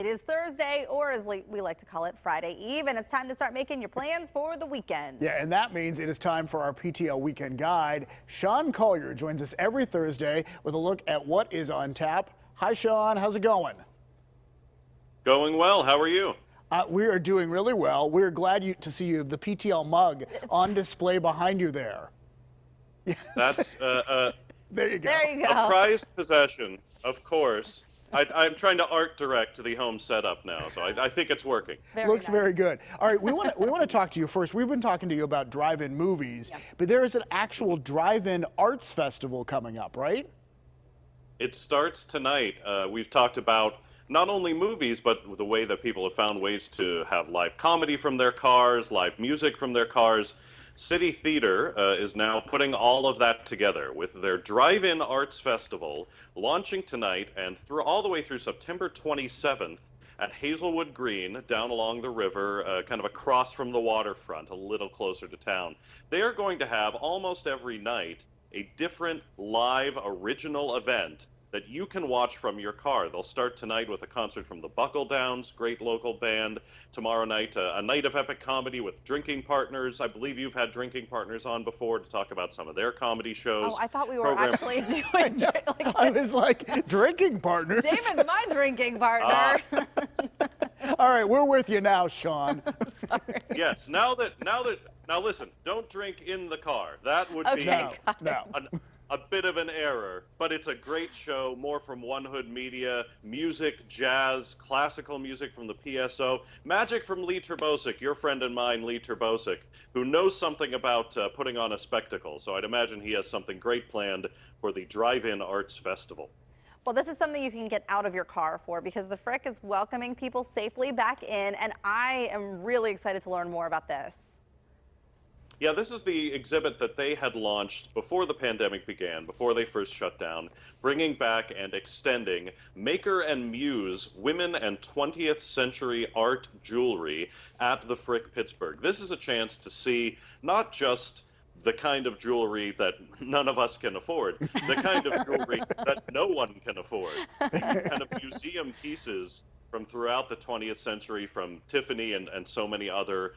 It is Thursday, or as we like to call it, Friday Eve, and it's time to start making your plans for the weekend. Yeah, and that means it is time for our PTL Weekend Guide. Sean Collier joins us every Thursday with a look at what is on tap. Hi, Sean. How's it going? Going well. How are you? We are doing really well. We're glad to see you have the PTL mug on display behind you there. Yes. That's there you go. There you go. a prized possession, of course. I'm trying to art direct the home setup now, so I think it's working. Looks nice. Very good. All right, we want to talk to you first. We've been talking to you about drive-in movies, but there is an actual drive-in arts festival coming up, right? It starts tonight. We've talked about not only movies, but the way that people have found ways to have live comedy from their cars, live music from their cars. City Theater is now putting all of that together with their Drive-In Arts Festival launching tonight and all the way through September 27th at Hazelwood Green down along the river, kind of across from the waterfront, a little closer to town. They are going to have almost every night a different live original event that you can watch from your car. They'll start tonight with a concert from the Buckle Downs, great local band. Tomorrow night, a night of epic comedy with Drinking Partners. I believe you've had Drinking Partners on before to talk about some of their comedy shows. Oh, I thought we were actually doing I was like, Drinking Partners? David's my drinking partner. All right, we're with you now, Sean. Sorry. Yes, now listen, don't drink in the car. That would be a bit of an error, but it's a great show, more from One Hood Media, music, jazz, classical music from the PSO, magic from Lee Terbosic, your friend and mine, Lee Terbosic, who knows something about putting on a spectacle. So I'd imagine he has something great planned for the Drive-In Arts Festival. Well, this is something you can get out of your car for because the Frick is welcoming people safely back in, and I am really excited to learn more about this. Yeah, this is the exhibit that they had launched before the pandemic began, before they first shut down, bringing back and extending Maker and Muse women and 20th century art jewelry at the Frick Pittsburgh. This is a chance to see not just the kind of jewelry that none of us can afford, the kind of jewelry that no one can afford, kind of museum pieces from throughout the 20th century, from Tiffany and so many other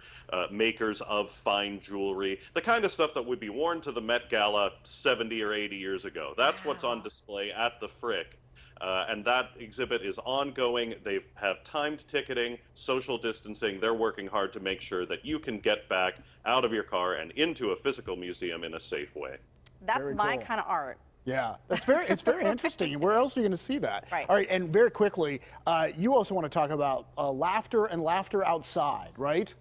makers of fine jewelry, the kind of stuff that would be worn to the Met Gala 70 or 80 years ago. That's what's on display at the Frick. And that exhibit is ongoing. They have timed ticketing, social distancing. They're working hard to make sure that you can get back out of your car and into a physical museum in a safe way. That's my kind of art. Yeah, it's very interesting. Where else are you going to see that? Right. All right, and very quickly, you also want to talk about laughter and laughter outside, right?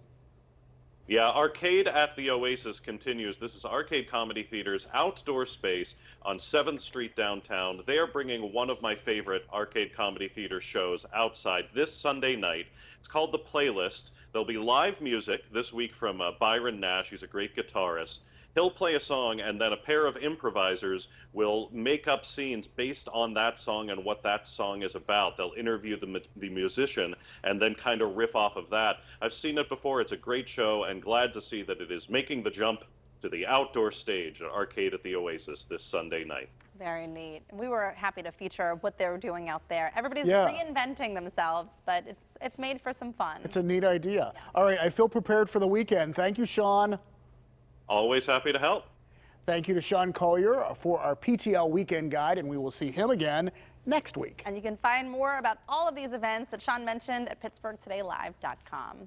Yeah, Arcade at the Oasis continues. This is Arcade Comedy Theater's outdoor space on 7th Street downtown. They are bringing one of my favorite Arcade Comedy Theater shows outside this Sunday night. It's called The Playlist. There'll be live music this week from Byron Nash. He's a great guitarist. He'll play a song, and then a pair of improvisers will make up scenes based on that song and what that song is about. They'll interview the musician and then kind of riff off of that. I've seen it before. It's a great show, and glad to see that it is making the jump to the outdoor stage at Arcade at the Oasis this Sunday night. Very neat. We were happy to feature what they're doing out there. Everybody's reinventing themselves, but it's made for some fun. It's a neat idea. Yeah. All right, I feel prepared for the weekend. Thank you, Sean. Always happy to help. Thank you to Sean Collier for our PTL Weekend Guide, and we will see him again next week. And you can find more about all of these events that Sean mentioned at PittsburghTodayLive.com.